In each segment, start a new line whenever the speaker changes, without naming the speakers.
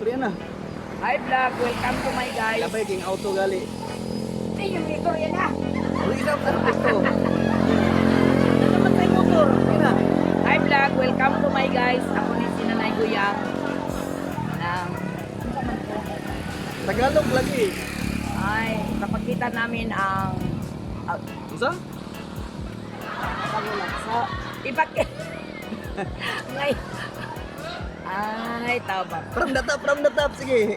Istorya na.
Hi vlog, welcome to my guys.
Labay king auto gali.
Ay, yung istorya na.
Ano isa sa ito?
Ano naman tayo motor?
Ina.
Hi vlog, welcome to my guys. Ako ni Sinanay Guyang. Ng
Tagalog lagi.
ay, napakita namin ang
Usa?
pagulat sa ipakit. Ngay. Ay, tama.
From the top, sige.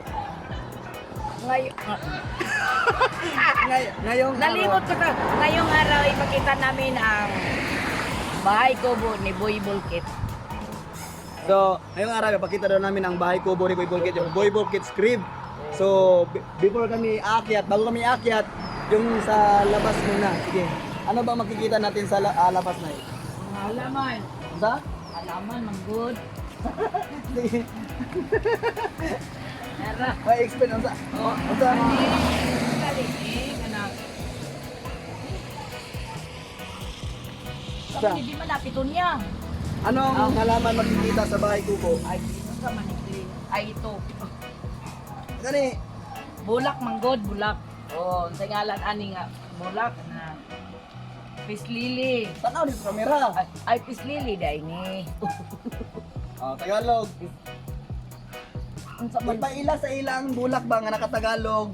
Ngayong
Nalimot ko to. Ngayong araw, ipakita namin ang bahay kubo ni Boy Bulkit.
So, ngayong araw, pakita daw namin ang bahay kubo ni Boy Bulkit, yung Boy Bulkit's crib. So, before kami aakyat, bago kami aakyat, yung sa labas muna. Sige. Ano ba makikita natin sa labas na yun?
Halaman.
Sa?
Halaman, manggod.
Sige.
Nara.
May explain ang sa. Ang sa. Sa.
Hindi man napiton niya.
Anong halaman makikita sa bahay kubo?
Ay, ito sa manikling. Ay, ito.
Gani.
Bulak, manggod, bulak. Oh, sa ngalan ani nga. Bulak na. Pislili.
Tanaw dito sa kamera.
Ay, pislili dahil ni.
Tagalog.
Ang sa man.
Ipaila sa ilang bulak ba nga nakatagalog?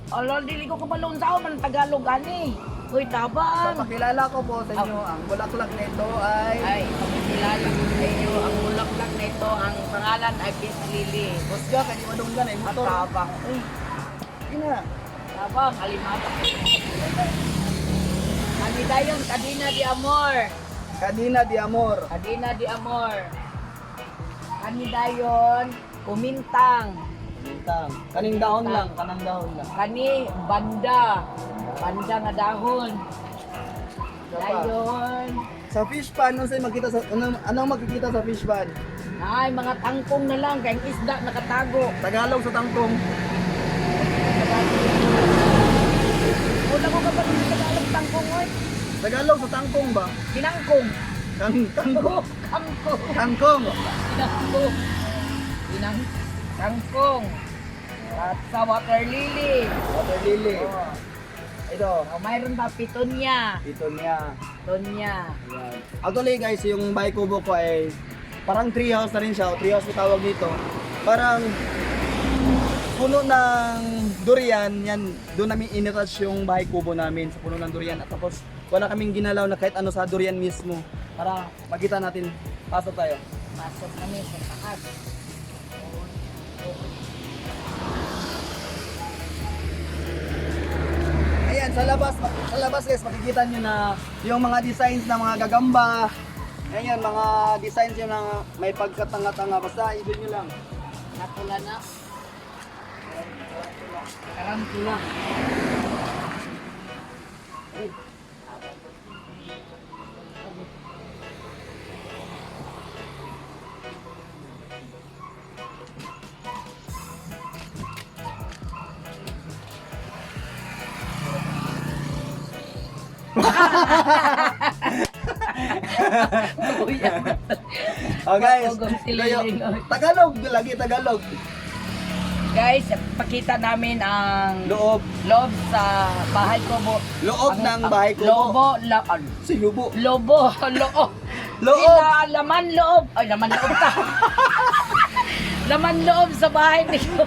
Ala, dili ko kabalon sa man Tagalog ani. Uy,
So,
tabang.
pakilala ko po sa inyo, ang bulaklak nito ay
Ay, pagkilala ko sa inyo, ang bulaklak na ito, ang pangalan ay pislili.
Busga, kaya di madunggan ay
Ang
motor.
tabang. Uy,
Ina.
tabang, alimata. Ani dayon, Kadina di Amor.
Kadina di Amor.
Kadina di Amor. Ani dayon, Kumintang.
Bintang. Kaning dahon lang, kanang dahon lang.
Kani, Banda. Banda nga dahon.
Isa pa.
Dayon.
Sa fish pan, ano sa'yo makita sa, anong makikita sa fish pan?
Ay, mga tangkong na lang, kayong isda nakatago.
Tagalog sa tangkong.
Wala ko kapag sa Tagalog tangkong, oy.
Tagalog sa tangkong ba?
Tinangkong.
Tangkong.
Kangkong.
Tangkong.
Tinangkong. Kangkong. At sa water lily.
Water lily.
Oh.
Ito.
Oh, mayroon pa pitonya.
Ito niya.
Tonya.
Ayan. Actually guys, yung bahay kubo ko ay parang treehouse na rin siya. O treehouse yung tawag dito. Parang puno ng durian. Yan, doon namin initouch yung bahay kubo namin sa puno ng durian. At tapos wala kaming ginalaw na kahit ano sa durian mismo. Para makita natin. Pasok tayo.
Pasok kami sa taas.
Ayan, sa labas guys, makikita nyo na yung mga designs ng mga gagamba. Ayan, mga designs yun na may pagkatanga-tanga. Basta, ibig nyo lang.
Napula na. Karantula.
Oh guys,
Bagong
kayo,
sililing.
Tagalog, lagi Tagalog.
Guys, pakita namin ang
Loob.
loob sa bahay kubo.
Loob ng bahay kubo.
Lobo,
Si Lubo.
lobo, loob.
Loob.
Sila, laman loob. Ay, laman loob ta. Laman loob sa bahay nito.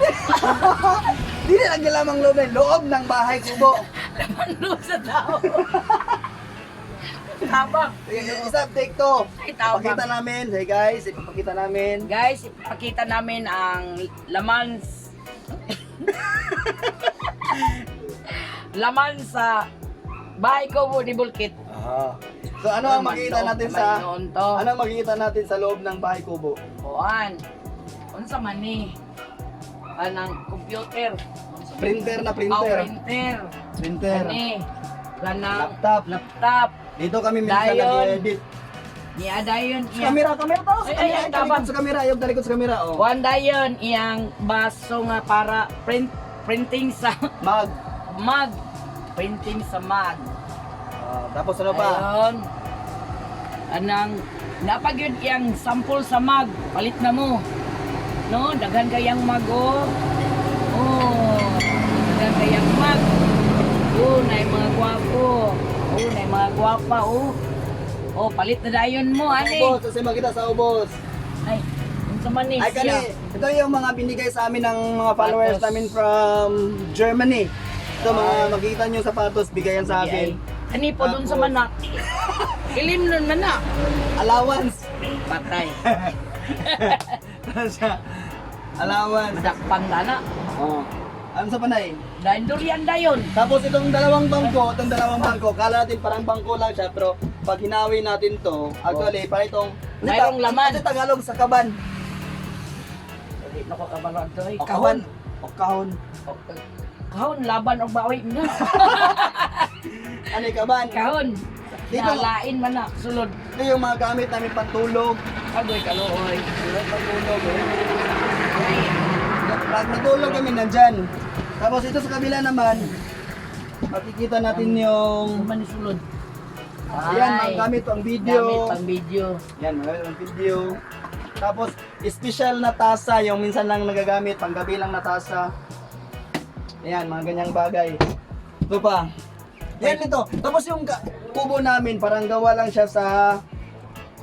Di na lang lamang loob na loob ng bahay kubo.
Laman loob sa tao. Tabang.
Isa, take two.
Ay, tama.
Ipakita namin, hey guys, ipakita namin.
Guys, ipakita namin ang laman laman sa bahay kubo ni Bulkit.
So ano ang makikita natin sa
ano
ang makikita natin sa loob ng bahay kubo?
Kuan. Unsa man ni? Anang computer.
Printer na
Oh,
printer.
printer.
Printer.
Ani. Ganang
Laptop.
laptop.
Dito kami minsan
Dayon.
nag-edit.
Ni adayon
Sa
iya.
camera taos.
Ay, ay,
Ay,
tabang.
sa camera, ayog talikod sa camera, oh.
Kuan dayon iyang baso nga para printing sa
Mag.
mag. Printing sa mag.
Tapos ano pa?
Ayun. Anang napagyud iyang sample sa mag. Palit na mo. No, daghan kayang mago. Oh, daghan kayang mag. Oh, nay mga gwapo. Oh, nay mga gwapa, oh. Oh, palit na dayon mo, ani.
Ubos, kasi makita sa ubos.
Ay, unsa man ni
Ay, kani,
siya?
ito yung mga binigay sa amin ng mga followers
Sapatos.
namin from Germany. Ito mga makikita nyo sapatos, bigayan sa akin.
Ani po dun sa
Tapos-
manak. Ilim nun manak.
Allowance.
Patay.
Ano siya? Allowance.
Madakpan na na.
Oh. Ano sa panay?
Dahil durian dayon.
Tapos itong dalawang bangko, kala natin parang bangko lang siya, pero pag hinawi natin to, actually, parang itong,
Mayroong laman.
Ito Tagalog sa kaban.
Hindi na ko kabalon to.
O
Kahon.
O kahon.
Kahon, laban o bawi mo.
Ano yung kaban?
Kahon.
Dito.
Nalain man na. Sulod.
Ito yung mga gamit namin pantulog.
Agoy kaluoy.
Pantulog. Pag natulog kami nandyan. Tapos ito sa kabila naman, makikita natin yung,
Suman ni sulod.
ayan, mga gamit pang video.
Gamit pang video.
Yan, mga gamit pang video. Tapos, special na tasa, yung minsan lang nagagamit, panggabi lang na tasa. Ayan, mga ganyang bagay. Ito pa. Yan ito. Tapos yung kubo namin, parang gawa lang siya sa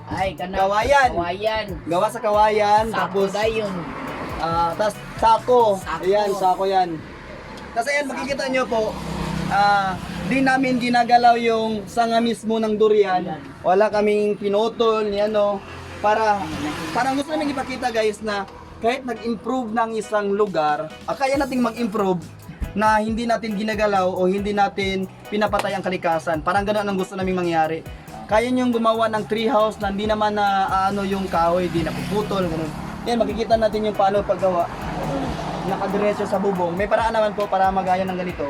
Ay, kanang
Kawayan.
Kawayan.
gawa sa kawayan.
Sako
Tapos,
dayon.
tas sako.
Sako.
Ayan, sako yan. Kasi yan, makikita nyo po, di namin ginagalaw yung sanga mismo ng durian. Wala kaming pinutol, ni ano, parang gusto namin ipakita guys na kahit nag-improve ng isang lugar, kaya nating mag-improve na hindi natin ginagalaw o hindi natin pinapatay ang kalikasan. Parang gano'n ang gusto naming mangyari. Kaya niyong gumawa ng treehouse na hindi naman na ano yung kahoy, di napuputol, gano'n. Yan, makikita natin yung paano paggawa. Nakadiretso sa bubong. May paraan naman po para magaya ng ganito.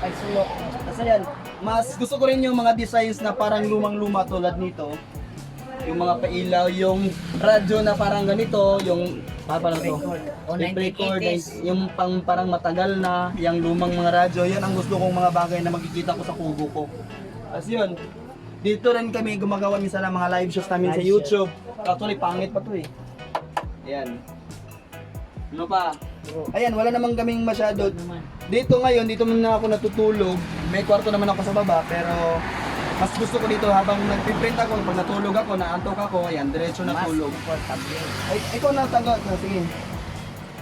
Ay, sulok.
Kasi yan, mas gusto ko rin yung mga designs na parang lumang-luma tulad nito. Yung mga pailaw, yung radyo na parang ganito, yung parang to.
O,
Tape record,
1980s.
yung parang matagal na, yung lumang mga radyo, yan ang gusto kong mga bagay na makikita ko sa kubo ko. Kasi yun, dito rin kami gumagawa minsan ng mga live shows namin sa
Live
YouTube. Actually, pangit pa to eh. Ayan. Ano pa? Ayan, wala namang kaming masyado.
Naman.
Dito ngayon, dito muna ako natutulog. May kwarto naman ako sa baba, pero mas gusto ko dito habang nagpiprint ako, pag natulog ako, naantok ako, ayan, diretso na
Mas
tulog.
komportable.
Ay, ikaw na taga, sige.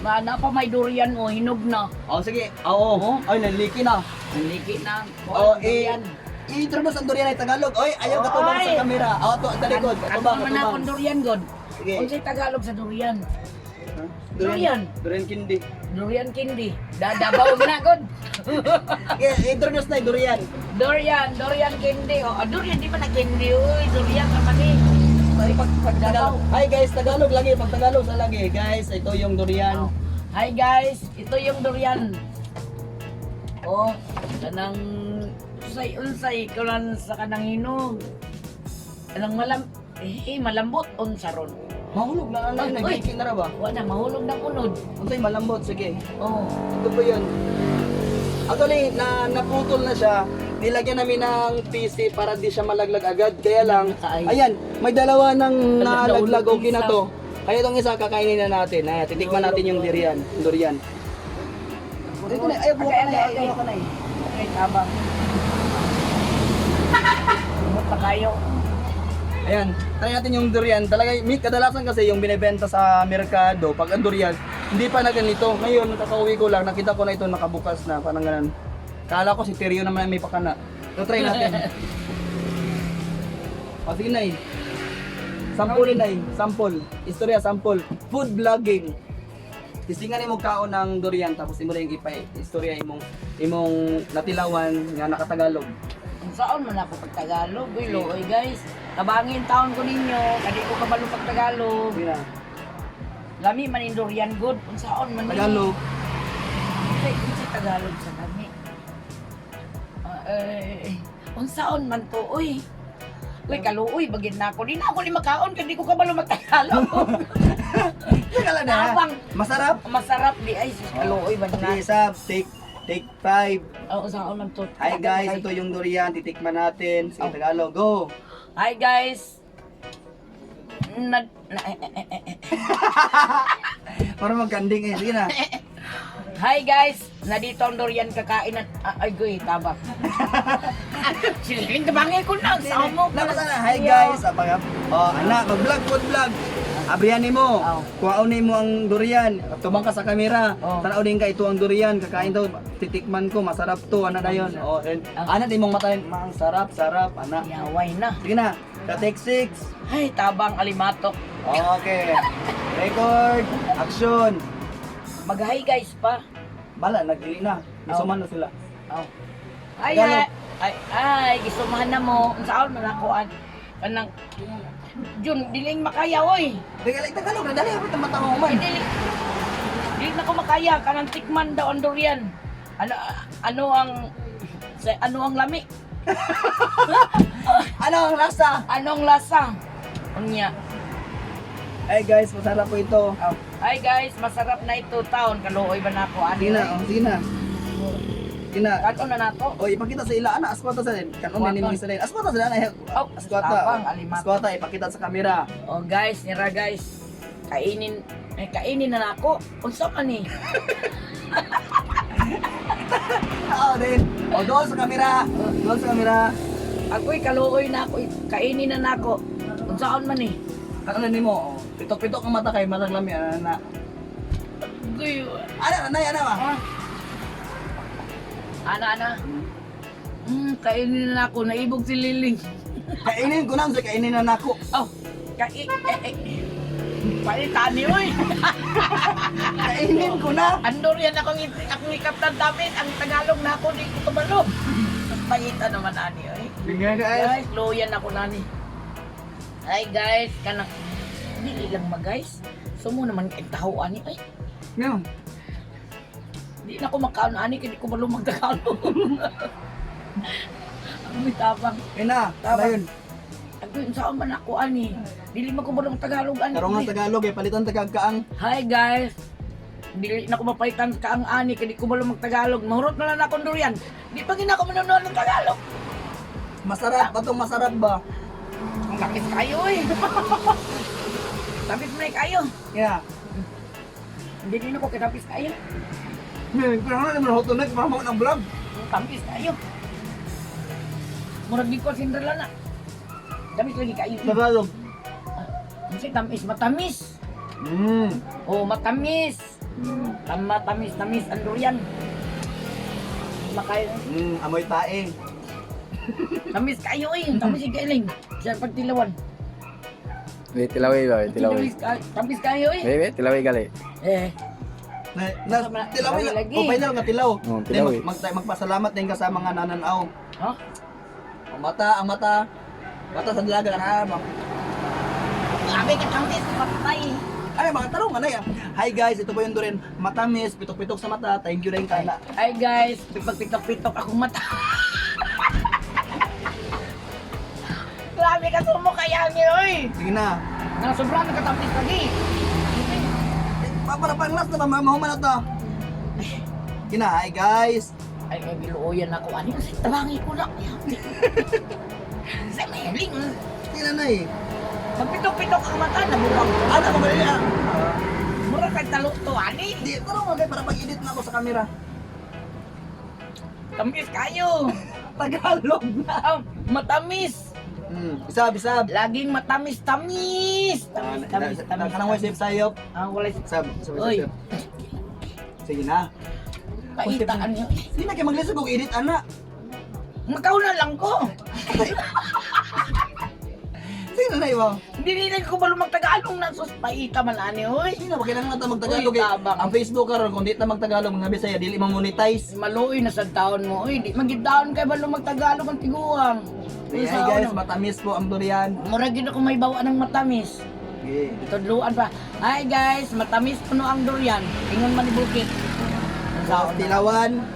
Na pa may durian o hinog na.
Oh, sige. Oo. Ay, naliki na.
Naliki na.
Oh,
durian.
i-introduce ang durian ay Tagalog. Oy, ayaw ka tubang
Oy!
sa kamera. Oh, to, talikod.
Ano
Katubang,
man akong durian, God?
Sige.
Unsay Tagalog sa durian?
Ha?
Durian.
Durian kindi.
Durian kindi. Dabaw mo na, God.
Okay, introduce na yung durian.
Durian kindi. O, durian di pa na kindi. Uy, durian naman eh.
Ay, pag
Dabaw.
Tagalog. Hi guys, Tagalog lagi. Pag Tagalog sa lagi. Guys, ito yung durian.
Hi guys, ito yung durian. Oh, kanang unsay kulan sa kanang hinog. Anong malambot unsa ron.
Mahulog na
Uy,
lang. Nag-leaking na ra ba?
Wala mahulog ng unod.
Unsay malambot, sige.
Oh,
Ito po yun. Actually, naputol na siya. Nilagyan namin ng PC para di siya malaglag agad. Kaya lang, ayan, may dalawa ng nalaglag. Okay na to. Kaya itong isa, kakainin na natin. Ayan, titikman natin yung durian. Dito na, ayaw, buka na, ayaw ka na eh.
okay, tabang. Lumot pa kayo.
Ayan, try natin yung durian. Talaga, kadalasan kasi yung binebenta sa merkado, pag ang durian, hindi pa na ganito. Ngayon, kakauwi ko lang, nakita ko na ito nakabukas na, parang ganun. Kala ko si Terrio naman may pakana. So, try natin. O, sige na eh. Sample na eh. Sample. Istorya, sample. Food vlogging. Tisingan mo kaon ng durian, tapos imo rin ipay. Istorya imong natilawan nga nakatagalog.
Kung saan man ako pag Tagalog, uy, looy guys. Tabangin taon ko ninyo, kadi ko kabalo pag Tagalog.
Sige na.
Lami man yung durian good, kung saan man
Tagalog.
Kasi Tagalog sa lami. Kung saan man to, uy. Uy, kaluoy, bagid na ako. Di na ako ni makaon, kasi di ko kabalo mag-Tagalog.
Teka lang na.
Tabang.
Masarap.
Masarap di ay, sus, kaluoy ba na?
Isa, take 5.
Oo, saan man to.
Hi guys, ito yung durian, titikman natin. Sige, Tagalog, go!
Hi guys.
Para magkanding eh. Sige na.
Hi guys, nandito ang durian kakain at ay goy tabak. Siling tabangay ko na sa mo.
Lapos na. Hi guys. Anak, mag-vlog, food vlog. Abrihan mo.
Oh.
Kuhaonin mo ang durian. Tumang ka sa kamera.
Oh.
Tanaw din ka ito ang durian. Kakain daw. Titikman ko. Masarap to. Ano na yun? Oh, ana din mong matayin. Mang sarap, sarap. Ana.
Yaway na.
Sige na. Take 6.
Ay, tabang alimatok.
Okay. Record. Action.
Mag-hi guys pa.
Bala, nagdili na. Isuman na sila.
Oh. Ay,
Tagalog.
ay, gisumahan na mo. Saan man nakuan? Kanang Jun, diling makaya oy.
Tagalog na. Dali. Apit ang mata mo man.
Dili na ko makaya kanang tikman daw ang durian. Ano ang lami?
Ano ang lasa?
Anong lasa? Unya.
Hey guys, masarap po ito.
Oh. Hi guys, masarap na ito taon. Kaluoy ba na ako?
Sige na. Sige na. Sige na.
Kato na nato.
O, ipakita sa ila, ana, askwata sa din. Kanon din mga sa din. Askwata sa din,
Oh,
askwata.
tabang, alimat.
Askwata, ipakita sa kamera.
Oh guys, nira guys. Kainin na nako. Unsa man ni?
Oo din. O, doon sa kamera. Doon sa kamera.
Ako'y kaluoy na ako. Kainin na nako. Unsaon man ni?
Kanon din mo. Pitok-pitok ang mata kay matang lami. Ana.
Guy.
Ana, ana ba?
Ana. Kainin na ako. Naibog si Liling.
Kainin ko na, kainin na nako.
Oh, palitan ni oy.
Kainin ko na.
Andor yan akong ikaptan damit. Ang Tagalog na ako di ko kabalo. Payita naman ani oy.
Tingnan guys.
Guys, loyan ako nani. Hi guys, kanang di lang guys. Sumo naman kay taho ani ay.
Ngayon.
Di na ako makaon ani kay di ko malo magtagalog. Ang mitabang.
Ina, tama yun.
Agun saan man ako ani. Dili man ko malo magtagalog ani.
Karong ang Tagalog, palitan tagagkaang.
Hi guys. Dili na ko mapalitan ka ang ani kay di ko malo magtagalog. Mahurot na lang akong durian. Di pa gina ko manonood ng Tagalog.
Masarap, batong masarap ba?
Ang lapis kayo eh. Tapis na kayo.
Yeah.
Hindi din ako kitapis kayo.
Kaya nga naman ako tunay, para mo ng vlog.
Tapis kayo. Murag di ko Cinderella na. Tapis lagi kayo.
Tagalog.
Kasi tamis, matamis. Oh, matamis. Matamis ang durian. Makain.
Amoy tae.
Tamis kayo eh. Tamis yung kailing. Siya pagtilawan.
Wait, tilaway ba? Tilaway.
Tamis kayo eh.
Wait, tilaway gali.
Tilawin na.
Lagi.
O, final nga tilaw.
Tilaw eh.
Magpasalamat din ka sa mga nananaw.
Ha?
Ang mata. Mata sa dalaga na ba?
Sabi ka tamis, patay.
Ay, mga tanong ano yan. Hi guys, ito po yung Durin. Matamis, pitok-pitok sa mata. Thank you rin kana.
Hi guys, pagpitok-pitok akong mata. Grabe ka sumo kaya niyo oy.
Sige na.
Nang sobrang nakatapis lagi.
Para pang last na ba? Mahuman na to. Sige na, hi guys.
Ay, giluoyan ako. Ano yung tabangi ko na? Sa meling.
Sige na eh.
Pagpitok-pitok ang mata, namurang.
Ano ko ba yan?
Murang kay talok to, ani.
Hindi, tanong mo para pag-edit na ako sa camera.
Tamis kayo.
Tagalog na.
Matamis.
Isab.
Laging matamis-tamis. Tamis.
Kanang way save sayop.
Wala
Sab.
Oy.
Sige na.
Kaitaan niyo.
Sige na kayo maglisod kung edit, ana.
Magkaunan lang ko.
Sige na iwa.
Hindi rin ko balo magtagalog na sus paita man ani oy.
Sige na, kailangan natin magtagalog.
Uy, tabang.
Ang Facebook karon kung di na magtagalog, mga Bisaya, dili ma-monetize.
Maluoy na sa taon mo. Uy, di magitaon kay balo magtagalog ang tiguang.
Hey guys, matamis po ang durian.
Murag gid ako may bawa ng matamis.
Okay.
Tudluan pa. Hi guys, matamis puno ang durian. Ingon man ni bukit.
So, Tilawan,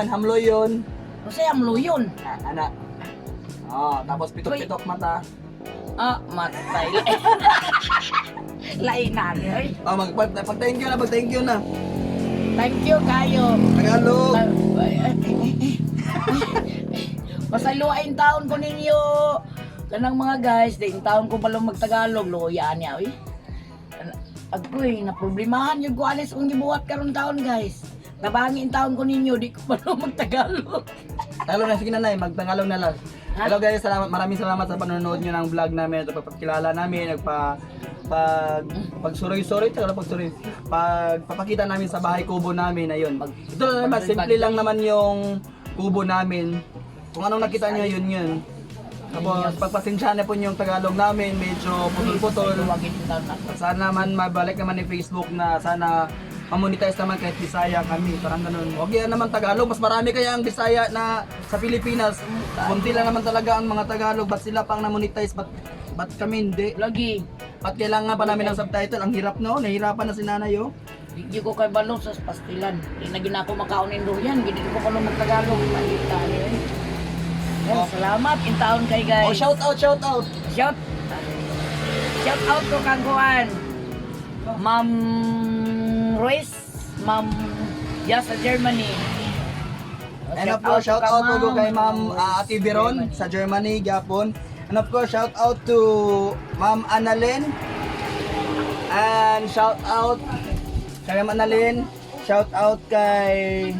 hamloyon.
Kasi am luyon.
Ana. Tapos pitok-pitok mata.
Matay. Lainan. Oy.
Pag-thank you na.
Thank you kayo.
Tagalog.
Masaluain taon ko ninyo. Kanang mga guys, din taon ko pala magtagalog, luya niya, oy. Agoy, na problemahan yung gualis kung gibuhat karon taon guys. Nabangin taon ko ninyo, di ko pa naman Tagalog.
Tagalog na, sige na nay, magtagalog na lang.
Ha?
Hello guys, maraming salamat sa panonood nyo ng vlog namin. Ito pagkilala namin, pagsuroy-suroy, pagpapakita namin sa bahay kubo namin, ayun. Ito lang naman, simple lang naman yung kubo namin. Kung anong nakita nyo, yun. Tapos pagpasensya na po yung Tagalog namin, medyo putol-putol. Sana naman mabalik naman ni Facebook na sana mamonetize naman kahit Bisaya kami, parang ganun. Huwag yan naman Tagalog, mas marami kaya ang Bisaya na sa Pilipinas. Kunti lang naman talaga ang mga Tagalog, ba't sila pang namonetize, ba't kami hindi?
Lagi,
Ba't kailangan pa namin ng subtitle? Ang hirap no, nahihirapan na si nanay oh.
di ko kay balong sa pastilan. Di na ginako makaunin durian, gidi ko kuno mag-Tagalog. Malita niyo eh. Yan,
Oh.
salamat in taon kay guys.
Oh, shout out!
Shout out ko kang kuan. Ma'am Royce, Ma'am sa Germany.
And of course, shout out to kay Ma'am Ate Biron sa Germany, Japon. And of course, shout out to Ma'am Annalyn. And shout out kay Ma'am Annalyn. Shout out kay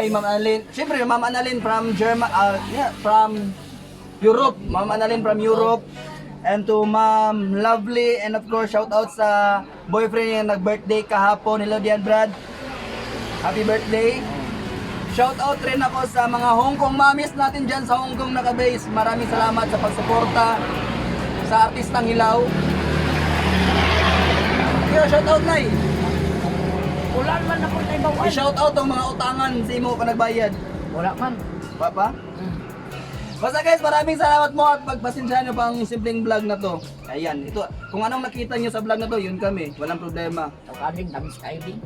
Ma'am Annalyn. Siyempre, Ma'am Annalyn from from Europe. Ma'am Annalyn from Europe. And to Ma'am Lovely. And of course, shout out sa boyfriend niya nag-birthday kahapon. Hello, Dian Brad. Happy birthday. Shout out rin ako sa mga Hong Kong mommies natin dyan sa Hong Kong nakabase. Maraming salamat sa pagsuporta sa artistang Hilaw. Yo, shout out na
Wala man ako tayo bawan.
I-shout out ang mga utangan sa imo pa nagbayad.
Wala man.
Papa? Basta guys, maraming salamat mo at pagpasensyahan nyo pa ang simpleng vlog na to. Ayan, ito. Kung anong nakita nyo sa vlog na to, yun kami. Walang problema.
Tawagin, tamis kayo din.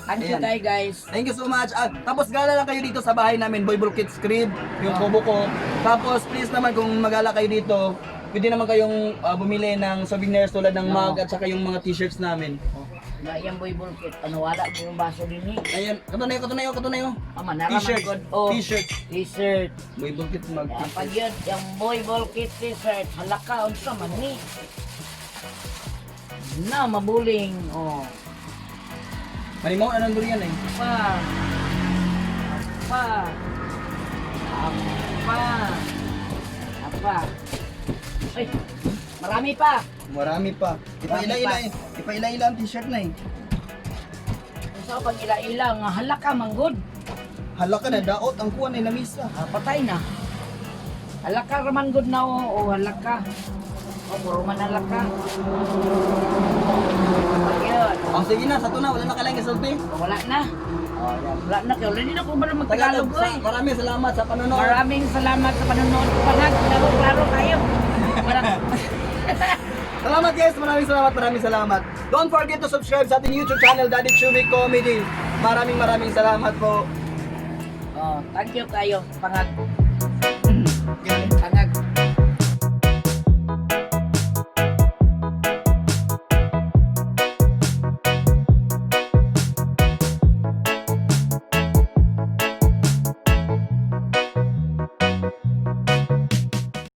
Thank you
Ayan.
tayo guys.
Thank you so much. Tapos gala lang kayo dito sa bahay namin, Boyball Kids Crib, yung kubo ko. Tapos please naman kung magala kayo dito, pwede naman kayong bumili ng souvenirs tulad ng mug at saka yung mga t-shirts namin.
Na yan boy bulkit. Ano wala ko yung baso din eh.
Ayan, katunayo.
Ama, naraman
T-shirts,
ko. Oh,
t-shirts.
T-shirt.
Boyball Kids mug.
Yan, pag yun, yung boy bulkit t-shirt. Halaka, unsa man ni. Na, mabuling. Oh.
Manimaw na nandun yan eh.
Pa. Apa. Ay, marami pa.
Marami pa. Ipaila-ila ang t-shirt na eh.
Sa pag ila-ila nga halaka manggod.
Hala ka na, daot ang kuwan ay lamisa.
Patay na. Halaka raman good na o halaka. O puro man halaka. Pag yun.
Oh, sige na, sa to na, wala na kailangan isulti.
Wala na. Oh, yan. Wala na kayo. Hindi na ko ba magtagalog ko eh.
Maraming salamat sa panonood.
Maraming salamat sa panonood ko. Panag, klaro kayo.
Salamat guys, maraming salamat. Don't forget to subscribe sa ating YouTube channel, Daddy Chewy Comedy. Maraming salamat po.
Oh, thank you kayo. Pangag.
Ganun.
Pangag.